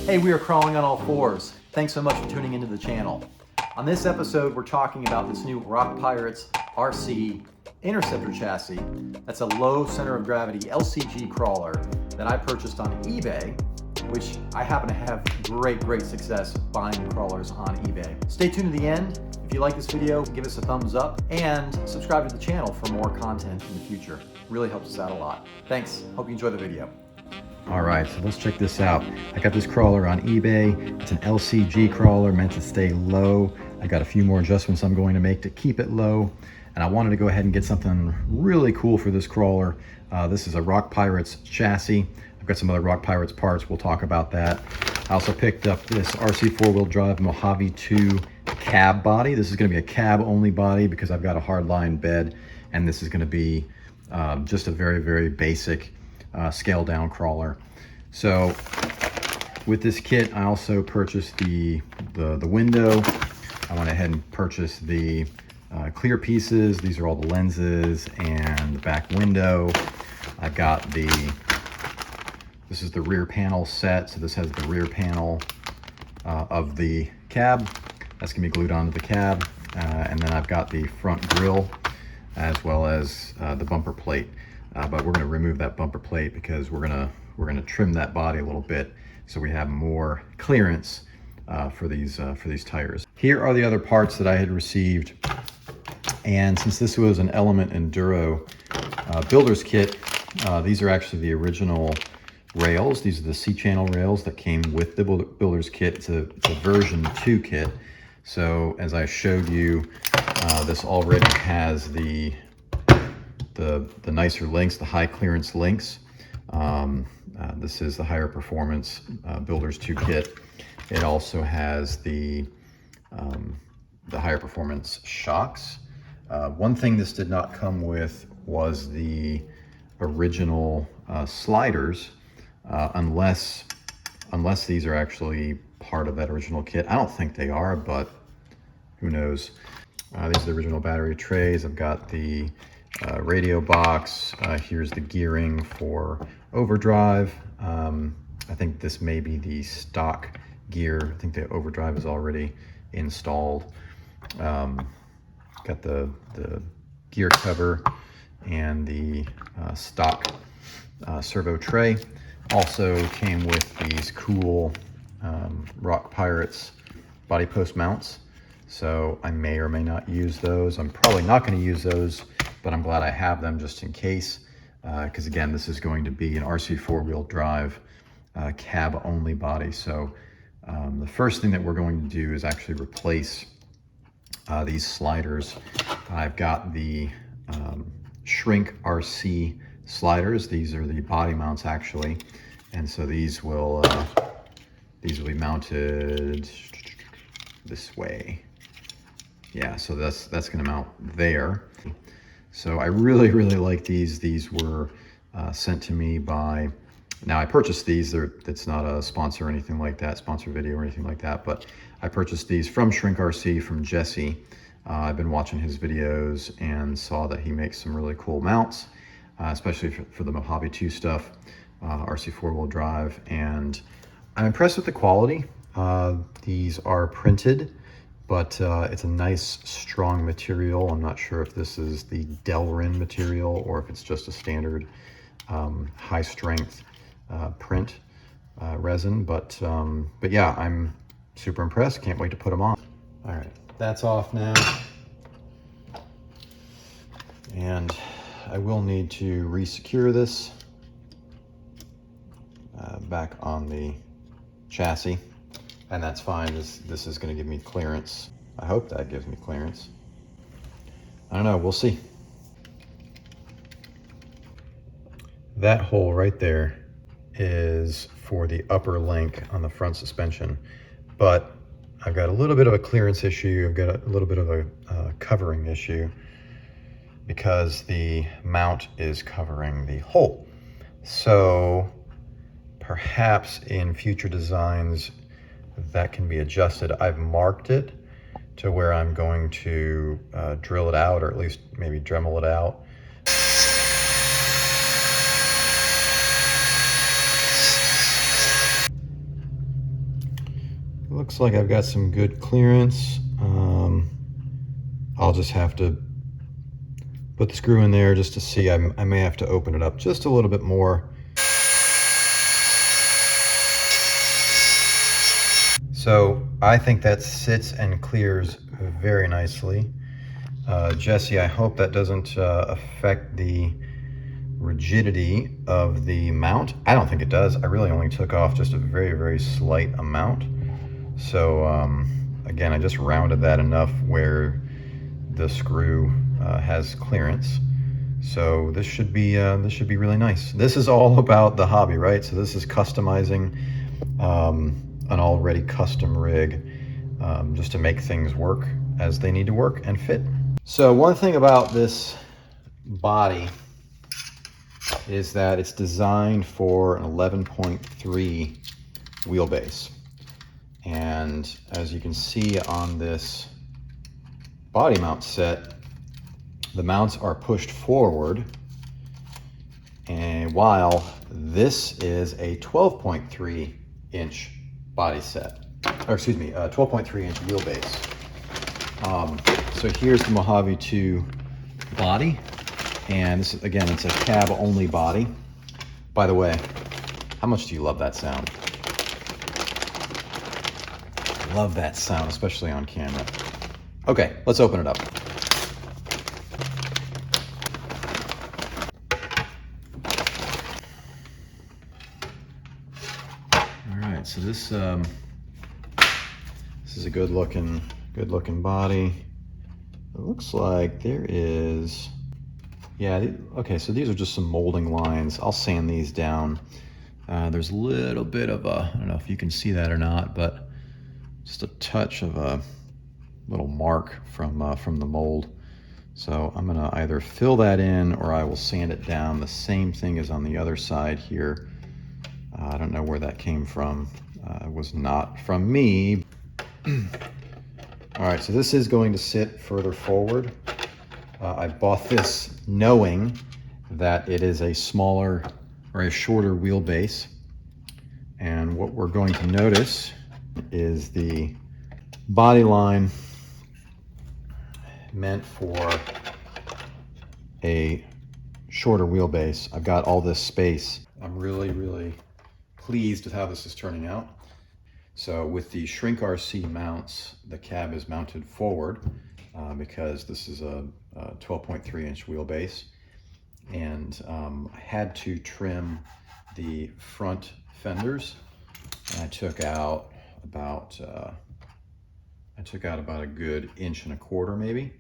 Hey, we are crawling on all fours. Thanks so much for tuning into the channel. On this episode, we're talking about this new Rock Pirates RC Interceptor chassis. That's a low center of gravity LCG crawler that I purchased on eBay, which I happen to have great success buying crawlers on eBay. Stay tuned to the end. If you like this video, give us a thumbs up and subscribe to the channel for more content in the future. Really helps us out a lot. Thanks. Hope you enjoy the video. All right, so let's check this out. I got this crawler on eBay. It's an LCG crawler meant to stay low. I got a few more adjustments I'm going to make to keep it low. And I wanted to go ahead and get something really cool for this crawler. This is a Rock Pirates chassis. I've got some other Rock Pirates parts. We'll talk about that. I also picked up this RC4WD Mojave 2 cab body. This is going to be a cab only body because I've got a hardline bed, and this is going to be just a very basic scale down crawler. So with this kit, I also purchased the window. I went ahead and purchased the clear pieces. These are all the lenses and the back window. I got this is the rear panel set. So this has the rear panel of the cab. That's gonna be glued onto the cab. And then I've got the front grille as well as the bumper plate. But we're gonna remove that bumper plate because we're gonna trim that body a little bit so we have more clearance for these tires. Here are the other parts that I had received, and since this was an Element Enduro builder's kit, these are actually the original rails. These are the C-channel rails that came with the builder's kit. It's a version 2 kit. So as I showed you, this already has the nicer links, the high clearance links. This is the higher performance builder's 2 kit. It also has the higher performance shocks. One thing this did not come with was the original sliders, unless these are actually part of that original kit. I don't think they are, but who knows. These are the original battery trays. I've got the radio box. Here's the gearing for overdrive. I think this may be the stock gear. I think the overdrive is already installed. Got the gear cover and the stock servo tray. Also came with these cool Rock Pirates body post mounts. So I may or may not use those. I'm probably not going to use those, but I'm glad I have them just in case. Because again, this is going to be an RC4 wheel drive cab only body. So the first thing that we're going to do is actually replace these sliders. I've got the Shrink RC sliders. These are the body mounts actually, and so these will be mounted this way. Yeah, so that's going to mount there. So I really like these. These were sent to me by, now I purchased these. It's not a sponsor or anything like that, sponsor video or anything like that, but I purchased these from Shrink RC, from Jesse. I've been watching his videos and saw that he makes some really cool mounts, especially for the Mojave 2 stuff, RC4 wheel drive, and I'm impressed with the quality. These are printed, but it's a nice strong material. I'm not sure if this is the Delrin material or if it's just a standard high strength print resin, but yeah, I'm super impressed. Can't wait to put them on. All right, that's off now. And I will need to re-secure this back on the chassis, and that's fine. This is going to give me clearance. I hope that gives me clearance. I don't know, we'll see. That hole right there is for the upper link on the front suspension, but I've got a little bit of a clearance issue. I've got a little bit of a covering issue because the mount is covering the hole. So perhaps in future designs that can be adjusted. I've marked it to where I'm going to drill it out, or at least maybe Dremel it out. looks like I've got some good clearance. I'll just have to put the screw in there just to see. I may have to open it up just a little bit more. So I think that sits and clears very nicely. Jesse, I hope that doesn't affect the rigidity of the mount. I don't think it does. I really only took off just a very, very slight amount. So again, I just rounded that enough where the screw has clearance. So this should be really nice. This is all about the hobby, right? So this is customizing an already custom rig just to make things work as they need to work and fit. So one thing about this body is that it's designed for an 11.3 wheelbase. And as you can see on this body mount set, the mounts are pushed forward, and while this is a 12.3 inch body set, or excuse me, 12.3 inch wheelbase. So here's the Mojave 2 body, and this is, again, it's a cab only body. By the way, how much do you love that sound? I love that sound, especially on camera. Okay, let's open it up. All right, so this is a good looking body. It looks like there is, yeah, okay, so these are just some molding lines. I'll sand these down. There's a little bit of a, I don't know if you can see that or not, but just a touch of a little mark from the mold. So I'm gonna either fill that in or I will sand it down. The same thing as on the other side here. I don't know where that came from. It was not from me. All right, so this is going to sit further forward. I bought this knowing that it is a smaller or a shorter wheelbase. And what we're going to notice is the body line meant for a shorter wheelbase. I've got all this space. I'm really, really pleased with how this is turning out. So with the Shrink RC mounts, the cab is mounted forward because this is a 12.3 inch wheelbase. And I had to trim the front fenders. And I took out about a good 1.25 inches maybe.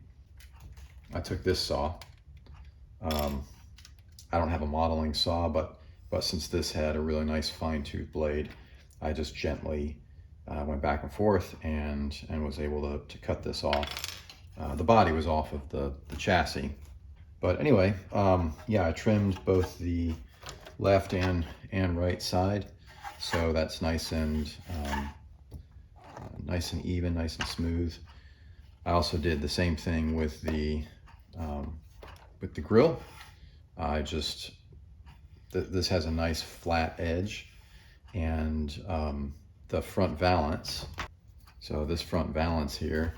I took this saw. I don't have a modeling saw, but since this had a really nice fine tooth blade, I just gently went back and forth and was able to cut this off. The body was off of the chassis. But anyway, yeah, I trimmed both the left and right side. So that's nice and even, nice and smooth. I also did the same thing with the grill. This has a nice flat edge, and the front valance. So this front valance here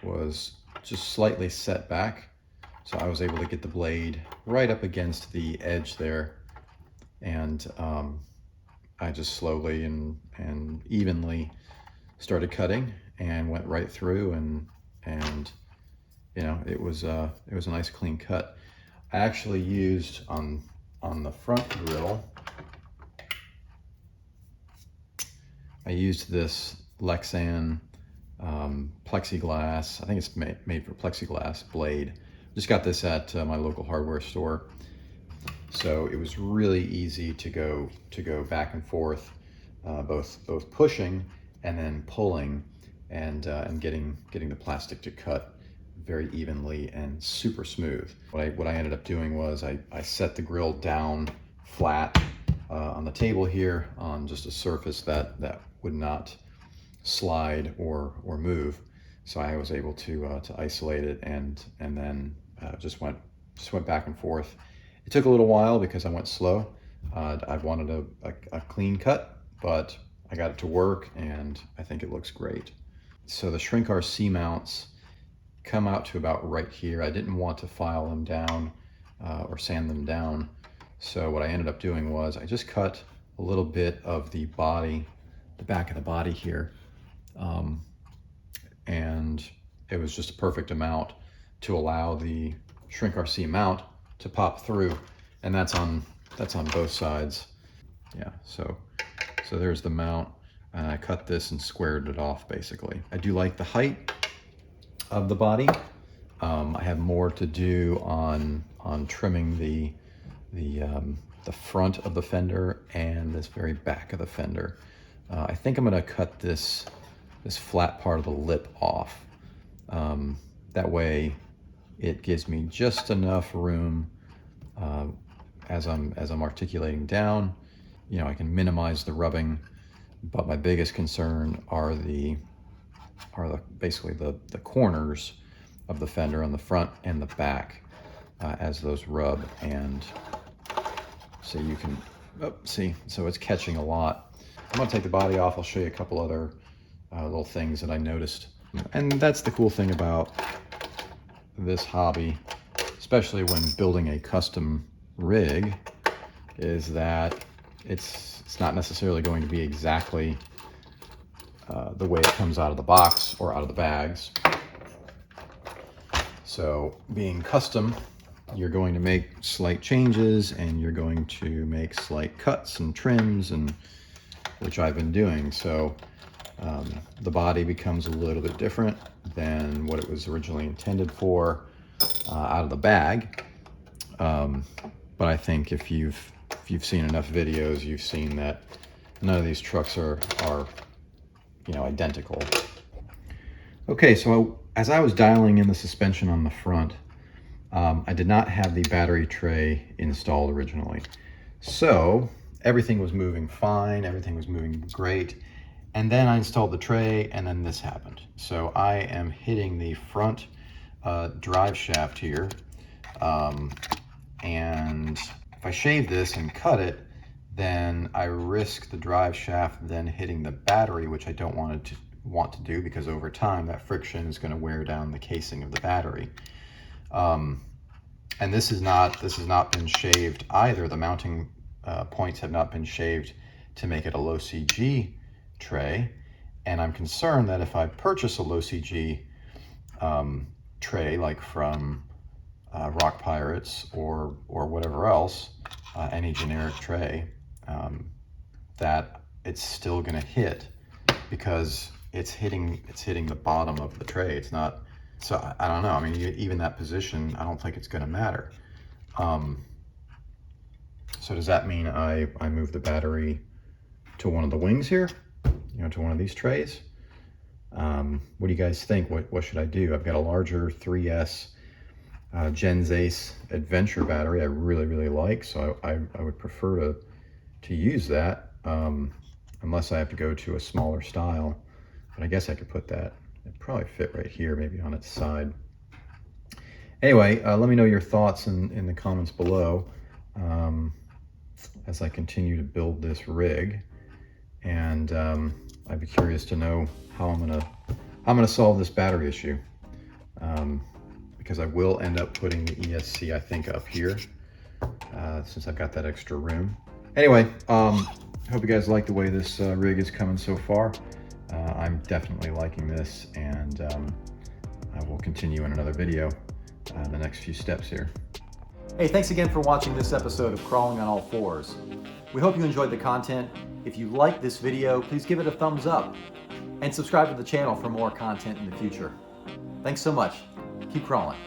was just slightly set back. So I was able to get the blade right up against the edge there, and I just slowly and evenly started cutting and went right through, and you know, it was a nice clean cut. I actually used on the front grille, I used this Lexan plexiglass. I think it's made for plexiglass blade. Just got this at my local hardware store. So it was really easy to go back and forth, both pushing and then pulling, and getting the plastic to cut very evenly and super smooth. What I ended up doing was I set the grill down flat on the table here on just a surface that would not slide or move. So I was able to isolate it and then just went back and forth. It took a little while because I went slow. I wanted a clean cut, but I got it to work, and I think it looks great. So the Shrink RC mounts come out to about right here. I didn't want to file them down or sand them down. So what I ended up doing was I just cut a little bit of the body, the back of the body here. And it was just a perfect amount to allow the Shrink RC mount to pop through. And that's on both sides. Yeah, so there's the mount. And I cut this and squared it off basically. I do like the height of the body. I have more to do on trimming the front of the fender and this very back of the fender. I think I'm gonna cut this flat part of the lip off. That way it gives me just enough room as I'm articulating down. You know, I can minimize the rubbing, but my biggest concern are basically the corners of the fender on the front and the back as those rub. And so you can see, so it's catching a lot. I'm gonna take the body off. I'll show you a couple other little things that I noticed. And that's the cool thing about this hobby, especially when building a custom rig, is that it's not necessarily going to be exactly the way it comes out of the box or out of the bags. So being custom, you're going to make slight changes and you're going to make slight cuts and trims, and which I've been doing. So the body becomes a little bit different than what it was originally intended for out of the bag. But I think if you've seen enough videos, you've seen that none of these trucks are you know, identical. Okay, so as I was dialing in the suspension on the front, I did not have the battery tray installed originally. So everything was moving fine, everything was moving great. And then I installed the tray, and then this happened. So I am hitting the front drive shaft here. And if I shave this and cut it, then I risk the drive shaft then hitting the battery, which I don't want to do, because over time that friction is going to wear down the casing of the battery. And this has not been shaved either. The mounting points have not been shaved to make it a low CG tray. And I'm concerned that if I purchase a low CG tray, like from Rock Pirates or whatever else, any generic tray, that it's still going to hit, because it's hitting the bottom of the tray. It's not. So I don't know. I mean, even that position, I don't think it's going to matter. So does that mean I move the battery to one of the wings here? You know, to one of these trays? What do you guys think? What should I do? I've got a larger 3S Gens Ace Adventure battery I really like, so I would prefer to use that, unless I have to go to a smaller style. But I guess I could put that, it'd probably fit right here, maybe on its side. Anyway, let me know your thoughts in the comments below as I continue to build this rig. And I'd be curious to know how I'm gonna solve this battery issue, because I will end up putting the ESC, I think, up here since I've got that extra room. Anyway, hope you guys like the way this rig is coming so far. I'm definitely liking this, and I will continue in another video the next few steps here. Hey, thanks again for watching this episode of Crawling on All Fours. We hope you enjoyed the content. If you liked this video, please give it a thumbs up and subscribe to the channel for more content in the future. Thanks so much. Keep crawling.